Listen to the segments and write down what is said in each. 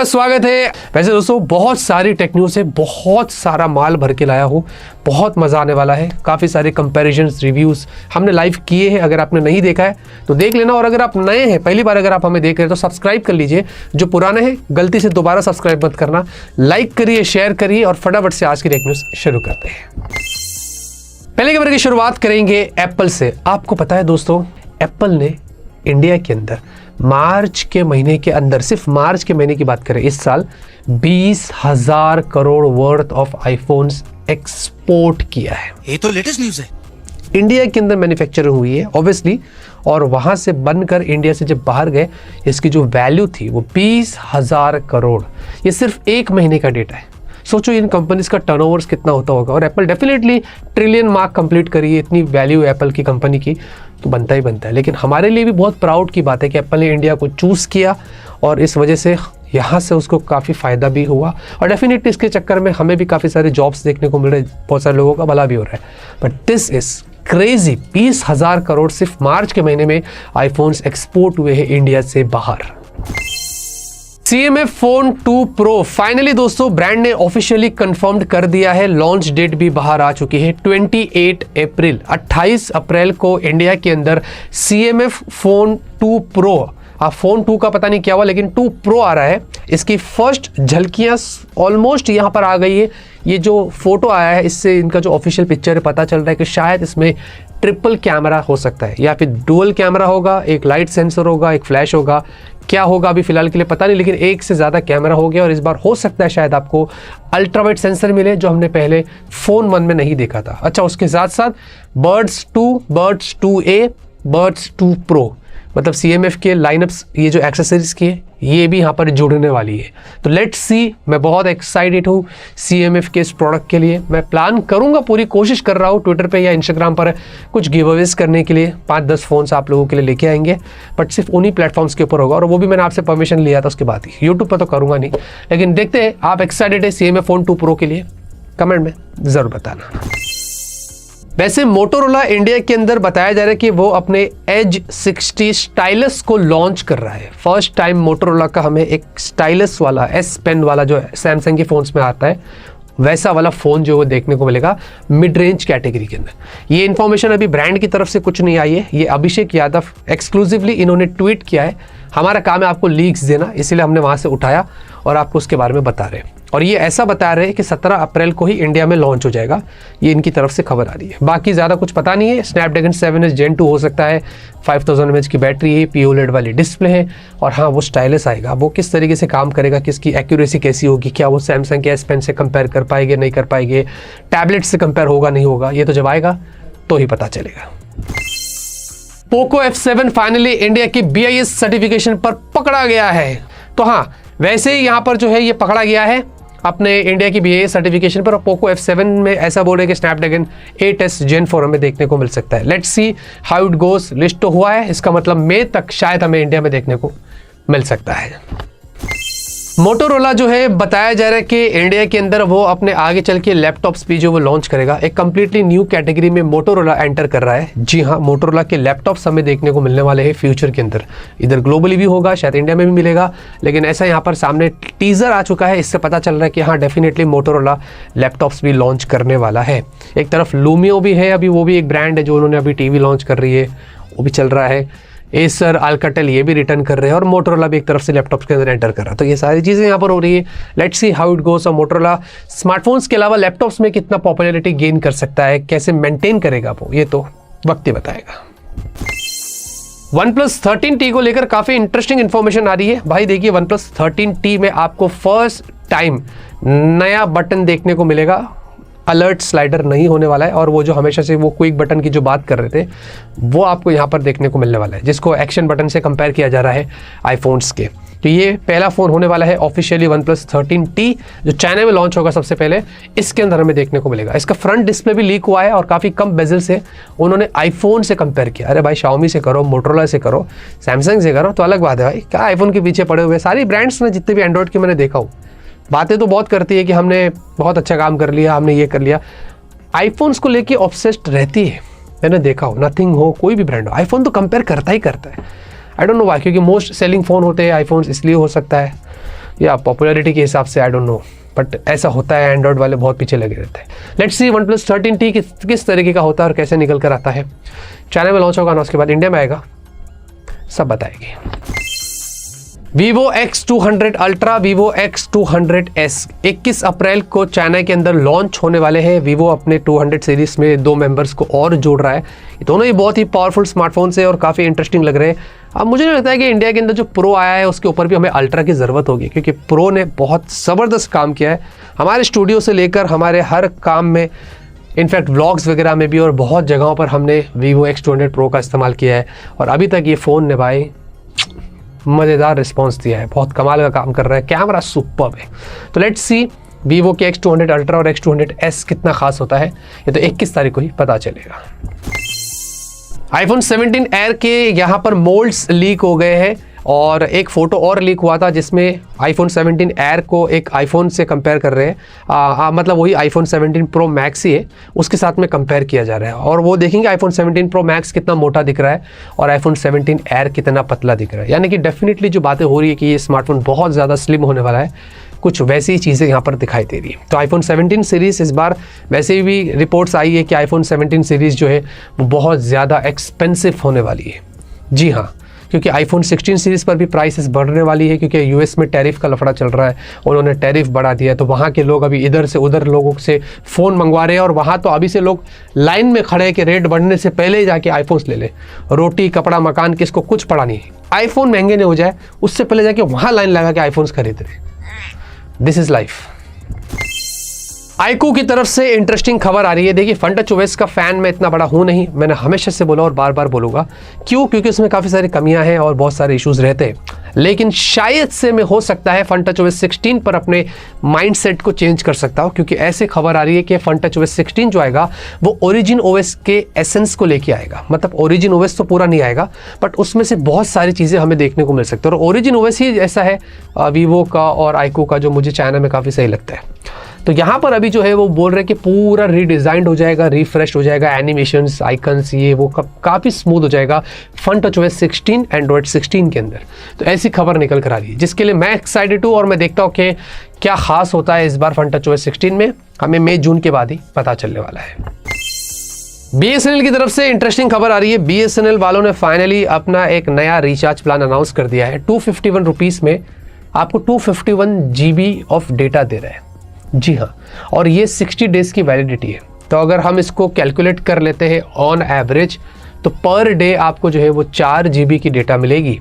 आपका स्वागत है। वैसे दोस्तों बहुत सारी टेक न्यूज़ है, बहुत सारा माल भर के लाया हूँ, बहुत मज़ा आने वाला है। काफ़ी सारे कंपैरिजन्स रिव्यूज़ हमने लाइव किए हैं, अगर आपने नहीं देखा है तो देख लेना। और अगर आप नए हैं, पहली बार अगर आप हमें देख रहे हैं तो सब्सक्राइब कर लीजिए। जो पुराने हैं गलती से दोबारा सब्सक्राइब मत करना। लाइक करिए, शेयर करिए और फटाफट से आज की टेक न्यूज़ शुरू करते हैं। पहले खबर की शुरुआत करेंगे एप्पल से। आपको पता है दोस्तों, एप्पल ने इंडिया के अंदर मार्च के महीने के अंदर, सिर्फ मार्च के महीने की बात करें, इस साल 20,000 crore worth of iPhones export किया है। ये तो लेटेस्ट न्यूज़ है। इंडिया के अंदर मैन्युफैक्चरिंग हुई है ऑब्वियसली, और वहां से बनकर इंडिया से जब बाहर गए, इसकी जो वैल्यू थी वो 20,000 करोड़। ये सिर्फ एक महीने का डेटा है। सोचो इन कंपनीज का टर्नओवर्स कितना होता होगा। और Apple definitely trillion mark complete करी है, इतनी वैल्यू एप्पल की कंपनी की तो बनता ही बनता है। लेकिन हमारे लिए भी बहुत प्राउड की बात है कि एप्पल ने इंडिया को चूज़ किया और इस वजह से यहाँ से उसको काफ़ी फ़ायदा भी हुआ। और डेफिनेटली इसके चक्कर में हमें भी काफ़ी सारे जॉब्स देखने को मिल रहे, बहुत सारे लोगों का भला भी हो रहा है। But this is crazy, 20,000 crore सिर्फ मार्च के महीने में आईफोन्स एक्सपोर्ट हुए हैं इंडिया से बाहर। CMF फोन 2 Pro फाइनली दोस्तों ब्रांड ने ऑफिशियली कंफर्म्ड कर दिया है। लॉन्च डेट भी बाहर आ चुकी है, 28 अप्रैल, 28 अप्रैल को इंडिया के अंदर CMF फोन 2 Pro, फोन 2 का पता नहीं क्या हुआ लेकिन 2 Pro आ रहा है। इसकी फर्स्ट झलकियां ऑलमोस्ट यहाँ पर आ गई है। ये जो फोटो आया है इससे इनका जो ऑफिशियल पिक्चर है पता चल रहा है कि शायद इसमें ट्रिपल कैमरा हो सकता है या फिर डुअल कैमरा होगा, एक लाइट सेंसर होगा, एक फ्लैश होगा। क्या होगा अभी फिलहाल के लिए पता नहीं, लेकिन एक से ज़्यादा कैमरा हो गया। और इस बार हो सकता है शायद आपको अल्ट्रावाइट सेंसर मिले, जो हमने पहले फोन 1 में नहीं देखा था। अच्छा, उसके साथ साथ birds 2, birds 2A, birds 2 Pro, मतलब CMF के लाइनअप्स, ये जो एक्सेसरीज की है ये भी यहाँ पर जुड़ने वाली है। तो लेट्स सी, मैं बहुत एक्साइटेड हूँ CMF के इस प्रोडक्ट के लिए। मैं प्लान करूँगा, पूरी कोशिश कर रहा हूँ ट्विटर पे या इंस्टाग्राम पर कुछ गिव अवेज करने के लिए। 5-10 फ़ोन्स आप लोगों के लिए लेके आएंगे, बट सिर्फ उन्हीं प्लेटफॉर्म्स के ऊपर होगा। और वो भी मैंने आपसे परमिशन लिया था उसके बाद ही, यूट्यूब पर तो करूँगा नहीं। लेकिन देखते हैं आप एक्साइटेड है CMF फोन 2 Pro के लिए, कमेंट में ज़रूर बताना। वैसे मोटोरोला इंडिया के अंदर बताया जा रहा है कि वो अपने एज 60 स्टाइलस को लॉन्च कर रहा है। फर्स्ट टाइम मोटोरोला का हमें एक स्टाइलस वाला S पेन वाला, जो सैमसंग के फ़ोन्स में आता है वैसा वाला फ़ोन जो वो देखने को मिलेगा मिड रेंज कैटेगरी के अंदर। ये इन्फॉर्मेशन अभी ब्रांड की तरफ से कुछ नहीं आई है, ये अभिषेक यादव एक्सक्लूसिवली इन्होंने ट्वीट किया है। हमारा काम है आपको लीक्स देना, इसीलिए हमने वहाँ से उठाया और आपको उसके बारे में बता रहे हैं। और ये ऐसा बता रहे हैं कि 17 अप्रैल को ही इंडिया में लॉन्च हो जाएगा, ये इनकी तरफ से खबर आ रही है। बाकी ज़्यादा कुछ पता नहीं है। स्नैपड्रैगन 7S Gen 2 हो सकता है, 5000 mAh की बैटरी है, POLED वाली डिस्प्ले है, और हाँ वो स्टाइलस आएगा। वो किस तरीके से काम करेगा, किसकी एक्यूरेसी कैसी होगी, क्या वो सैमसंग के S Pen से कंपेयर कर पाएंगे नहीं कर पाएंगे, टैबलेट से कंपेयर होगा नहीं होगा, ये तो जब आएगा तो ही पता चलेगा। पोको F7 फाइनली इंडिया की BIS सर्टिफिकेशन पर पकड़ा गया है। तो हाँ, वैसे ही यहाँ पर जो है ये पकड़ा गया है अपने इंडिया की BIS सर्टिफिकेशन पर। और पोको F7 में ऐसा बोल रहे कि स्नैपड्रैगन 8S Gen 4 हमें देखने को मिल सकता है। Let's see how it goes. List तो हुआ है, इसका मतलब मई तक शायद हमें इंडिया में देखने को मिल सकता है। मोटोरोला जो है बताया जा रहा है कि इंडिया के अंदर वो अपने आगे चल के लैपटॉप्स भी जो वो लॉन्च करेगा। एक कंप्लीटली न्यू कैटेगरी में मोटोरोला एंटर कर रहा है। जी हाँ, मोटोरोला के लैपटॉप्स हमें देखने को मिलने वाले हैं फ्यूचर के अंदर। इधर ग्लोबली भी होगा, शायद इंडिया में भी मिलेगा, लेकिन ऐसा यहाँ पर सामने टीजर आ चुका है। इससे पता चल रहा है कि हाँ डेफिनेटली मोटोरोला लैपटॉप्स भी लॉन्च करने वाला है। एक तरफ लूमियो भी है, अभी वो भी एक ब्रांड है जो उन्होंने अभी टीवी लॉन्च कर रही है, वो भी चल रहा है। एसर, अल्काटेल ये भी रिटर्न कर रहे हैं, और मोटोरोला भी एक तरफ से लैपटॉप्स के अंदर एंटर कर रहा है। तो ये सारी चीज़ें यहाँ पर हो रही है। Let's see how it goes. और मोटोरोला स्मार्टफोन्स के अलावा लैपटॉप्स में कितना पॉपुलैरिटी गेन कर सकता है, कैसे मेंटेन करेगा वो, ये तो वक्त ही बताएगा। OnePlus 13T को लेकर काफ़ी इंटरेस्टिंग इन्फॉर्मेशन आ रही है। भाई देखिए, OnePlus 13T में आपको फर्स्ट टाइम नया बटन देखने को मिलेगा। अलर्ट स्लाइडर नहीं होने वाला है, और वो जो हमेशा से वो क्विक बटन की जो बात कर रहे थे वो आपको यहाँ पर देखने को मिलने वाला है, जिसको एक्शन बटन से कंपेयर किया जा रहा है आईफोन्स के। तो ये पहला फ़ोन होने वाला है ऑफिशियली OnePlus 13T, जो चाइना में लॉन्च होगा सबसे पहले। इसके अंदर हमें देखने को मिलेगा। इसका फ्रंट डिस्प्ले भी लीक हुआ है और काफ़ी कम बेजल से उन्होंने आईफोन से कंपेयर किया। अरे भाई, Xiaomi से करो, मोटोरोला से करो, सैमसंग से करो तो अलग बात है भाई। क्या आईफोन के पीछे पड़े हुए सारी ब्रांड्स ने, जितने भी एंड्रॉइड के मैंने देखा हूँ, बातें तो बहुत करती है कि हमने बहुत अच्छा काम कर लिया, हमने ये कर लिया। आईफोन्स को लेके ऑब्सेस्ड रहती है, मैंने देखा हो। नथिंग हो, कोई भी ब्रांड हो, आईफोन तो कंपेयर करता ही करता है। आई डोंट नो वाई, क्योंकि मोस्ट सेलिंग फ़ोन होते हैं आईफोन्स, इसलिए हो सकता है। या पॉपुलैरिटी के हिसाब से, आई डोंट नो, बट ऐसा होता है, एंड्रॉयड वाले बहुत पीछे लगे रहते हैं। लेट्स सी OnePlus 13T किस तरीके का होता है और कैसे निकल कर आता है। चाइना में लॉन्च होगा ना, उसके बाद इंडिया में आएगा, सब बताएगी। Vivo X200 Ultra, Vivo X200S 21 अप्रैल को चाइना के अंदर लॉन्च होने वाले हैं। Vivo अपने 200 सीरीज में 2 मेंबर्स को और जोड़ रहा है। ये दोनों ही बहुत ही पावरफुल स्मार्टफोन्स है और काफ़ी इंटरेस्टिंग लग रहे हैं। अब मुझे नहीं लगता है कि इंडिया के अंदर जो प्रो आया है उसके ऊपर भी हमें अल्ट्रा की ज़रूरत होगी, क्योंकि प्रो ने बहुत ज़बरदस्त काम किया है हमारे स्टूडियो से लेकर हमारे हर काम में, इनफैक्ट व्लॉग्स वगैरह में भी, और बहुत जगहों पर हमने Vivo X200 Pro का इस्तेमाल किया है और अभी तक ये फ़ोन ने भाई मज़ेदार रिस्पांस दिया है, बहुत कमाल का काम कर रहा है, कैमरा सुपर्ब है। तो लेट्स सी Vivo के X200 Ultra और X200S कितना खास होता है, ये तो 21 तारीख को ही पता चलेगा। iPhone 17 Air के यहाँ पर मोल्ड्स लीक हो गए हैं और एक फ़ोटो और लीक हुआ था जिसमें iPhone 17 Air को एक iPhone से कंपेयर कर रहे हैं, मतलब वही iPhone 17 Pro Max ही है, उसके साथ में कंपेयर किया जा रहा है। और वो देखेंगे iPhone 17 Pro Max कितना मोटा दिख रहा है और iPhone 17 Air कितना पतला दिख रहा है। यानी कि डेफिनेटली जो बातें हो रही है कि ये स्मार्टफोन बहुत ज़्यादा स्लिम होने वाला है, कुछ वैसी ही चीज़ें यहाँ पर दिखाई दे रही है। तो iPhone 17 सीरीज़ इस बार वैसे भी रिपोर्ट्स आई है कि iPhone 17 सीरीज़ जो है वो बहुत ज़्यादा एक्सपेंसिव होने वाली है। जी हाँ, क्योंकि iPhone 16 सीरीज़ पर भी प्राइसेस बढ़ने वाली है, क्योंकि यूएस में टैरिफ का लफड़ा चल रहा है, उन्होंने टैरिफ बढ़ा दिया है। तो वहाँ के लोग अभी इधर से उधर लोगों से फ़ोन मंगवा रहे हैं और वहाँ तो अभी से लोग लाइन में खड़े हैं कि रेट बढ़ने से पहले ही जाके आईफोन्स ले ले। रोटी कपड़ा मकान किसको कुछ पड़ा नहीं है, आईफोन महंगे नहीं हो जाए उससे पहले जाके वहाँ लाइन लगा के आईफोन्स खरीद रहे। This is life. iQOO की तरफ से इंटरेस्टिंग खबर आ रही है। देखिए, FunTouch OS का फ़ैन मैं इतना बड़ा हूँ नहीं, मैंने हमेशा से बोला और बार बार बोलूँगा। क्यों? क्योंकि उसमें काफ़ी सारी कमियां हैं और बहुत सारे इश्यूज़ रहते हैं, लेकिन शायद से मैं हो सकता है FunTouch OS 16 पर अपने माइंडसेट को चेंज कर सकता हूँ, क्योंकि ऐसे खबर आ रही है कि FunTouch OS 16 जो आएगा वो ओरिजिन OS के एसेंस को लेके आएगा। मतलब ओरिजिन OS तो पूरा नहीं आएगा, बट उसमें से बहुत सारी चीज़ें हमें देखने को मिल सकती है। और ओरिजिन OS ही ऐसा है Vivo का और iQOO का, जो मुझे चाइना में काफ़ी सही लगता है। तो यहाँ पर अभी जो है वो बोल रहे हैं कि पूरा रीडिज़ाइंड हो जाएगा, रिफ्रेश हो जाएगा, एनिमेशंस, आइकन्स, ये वो काफ़ी स्मूथ हो जाएगा FunTouch OS 16 एंड्रॉयड 16 के अंदर। तो ऐसी खबर निकल कर आ रही है, जिसके लिए मैं एक्साइटेड हूँ और मैं देखता हूँ कि क्या खास होता है इस बार FunTouch OS 16 में। हमें मई जून के बाद ही पता चलने वाला है। BSNL की तरफ से इंटरेस्टिंग खबर आ रही है। BSNL वालों ने फाइनली अपना एक नया रिचार्ज प्लान अनाउंस कर दिया है। 251 रुपीज़ में आपको 251 GB ऑफ डेटा दे रहे हैं। जी हाँ, और ये 60 डेज़ की वैलिडिटी है। तो अगर हम इसको कैलकुलेट कर लेते हैं ऑन एवरेज, तो पर डे आपको जो है वो 4 GB की डेटा मिलेगी,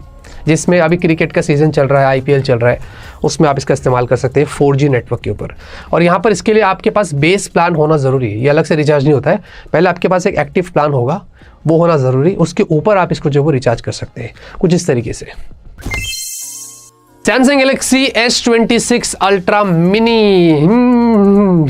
जिसमें अभी क्रिकेट का सीज़न चल रहा है, IPL चल रहा है, उसमें आप इसका इस्तेमाल कर सकते हैं 4G नेटवर्क के ऊपर। और यहाँ पर इसके लिए आपके पास बेस प्लान होना ज़रूरी है, ये अलग से रिचार्ज नहीं होता है। पहले आपके पास एक एक्टिव प्लान होगा, वो होना ज़रूरी, उसके ऊपर आप इसको जो वो रिचार्ज कर सकते हैं कुछ इस तरीके से। Samsung Galaxy S26 Ultra Mini,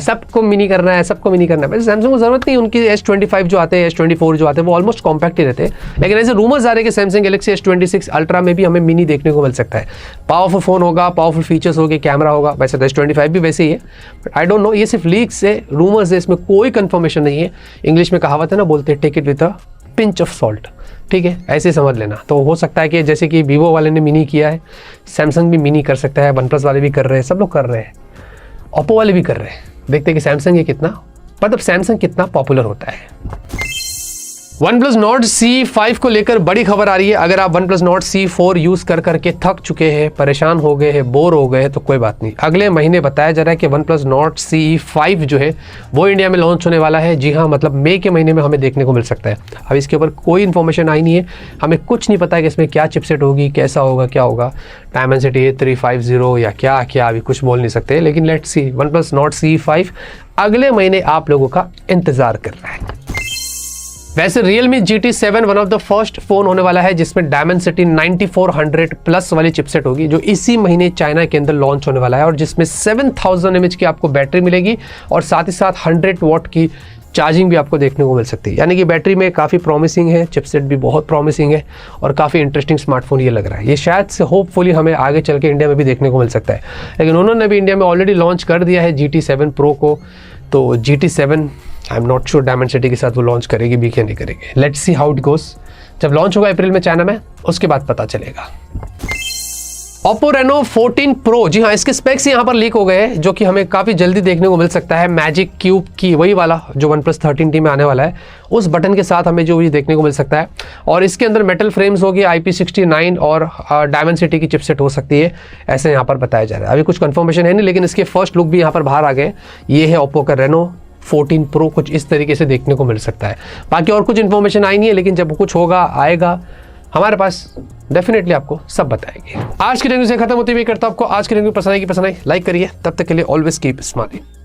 सबको मिनी करना है, सबको मिनी करना है। वैसे सैमसंग को ज़रूरत नहीं, उनकी S25 जो आते हैं, S24 जो आते हैं, वो ऑलमोस्ट कॉम्पैक्ट ही रहते हैं। लेकिन ऐसे रूमर्स आ रहे हैं कि Samsung Galaxy S26 Ultra में भी हमें मिनी देखने को मिल सकता है। पावरफुल फ़ोन होगा, पावरफुल फीचर्स होंगे, कैमरा होगा। वैसे तो S25 भी वैसे ही है, बट आई डोंट नो, ये सिर्फ लीक्स है, रूमर्स है, इसमें कोई कन्फर्मेशन नहीं है। इंग्लिश में कहावत है ना, बोलते हैं take it with a pinch of salt. ठीक है, ऐसे समझ लेना। तो हो सकता है कि जैसे कि Vivo वाले ने मिनी किया है, सैमसंग भी मिनी कर सकता है, OnePlus वाले भी कर रहे हैं, सब लोग कर रहे हैं, Oppo वाले भी कर रहे हैं। देखते हैं कि सैमसंग ये कितना, मतलब सैमसंग कितना पॉपुलर होता है। OnePlus Nord C5 को लेकर बड़ी खबर आ रही है। अगर आप OnePlus Nord C4 यूज़ कर करके थक चुके हैं, परेशान हो गए हैं, बोर हो गए हैं, तो कोई बात नहीं। अगले महीने बताया जा रहा है कि OnePlus Nord C5 जो है वो इंडिया में लॉन्च होने वाला है। जी हाँ, मतलब मई के महीने में हमें देखने को मिल सकता है। अब इसके ऊपर कोई इन्फॉर्मेशन आई नहीं है, हमें कुछ नहीं पता है कि इसमें क्या चिपसेट होगी, कैसा होगा, क्या होगा, Dimensity 350 या क्या क्या, अभी कुछ बोल नहीं सकते। लेकिन let's see, OnePlus Nord C5 अगले महीने आप लोगों का इंतज़ार कर रहा है। वैसे Realme GT7 one of the first phone होने वाला है जिसमें Dimensity 9400 प्लस वाली चिपसेट होगी, जो इसी महीने चाइना के अंदर लॉन्च होने वाला है, और जिसमें 7000 mAh की आपको बैटरी मिलेगी और साथ ही साथ 100 वाट की चार्जिंग भी आपको देखने को मिल सकती है। यानी कि बैटरी में काफ़ी प्रॉमिसिंग है, चिपसेट भी बहुत प्रॉमिसिंग है और काफ़ी इंटरेस्टिंग स्मार्टफोन ये लग रहा है। ये शायद से होपफुली हमें आगे चल के इंडिया में भी देखने को मिल सकता है, लेकिन उन्होंने भी इंडिया में ऑलरेडी लॉन्च कर दिया है GT7 Pro को। तो GT7 I am not sure Dimensity के साथ वो लॉन्च करेगी भी क्या नहीं करेगी। Let's see how it goes. जब लॉन्च होगा अप्रैल में चाइना में, उसके बाद पता चलेगा। Oppo Reno 14 Pro, जी हाँ, इसके स्पेक्स यहाँ पर लीक हो गए हैं, जो कि हमें काफ़ी जल्दी देखने को मिल सकता है। मैजिक क्यूब की वही वाला जो OnePlus 13T में आने वाला है, उस बटन के साथ हमें जो ये देखने को मिल सकता है। और इसके अंदर मेटल फ्रेम्स होगी, IP69 और डायमेंसिटी की चिपसेट हो सकती है, ऐसे यहाँ पर बताया जा रहा है। अभी कुछ कंफर्मेशन है नहीं, लेकिन इसके फर्स्ट लुक भी यहाँ पर बाहर आ गए। ये है Oppo का Reno 14 Pro, कुछ इस तरीके से देखने को मिल सकता है। बाकी और कुछ इन्फॉर्मेशन आई नहीं है, लेकिन जब कुछ होगा आएगा हमारे पास डेफिनेटली आपको सब बताएंगे। आज की रिव्यू से खत्म होती हुई करता हूं आपको आज की रिव्यू पसंद आई लाइक करिए। तब तक के लिए ऑलवेज कीप स्माइलिंग।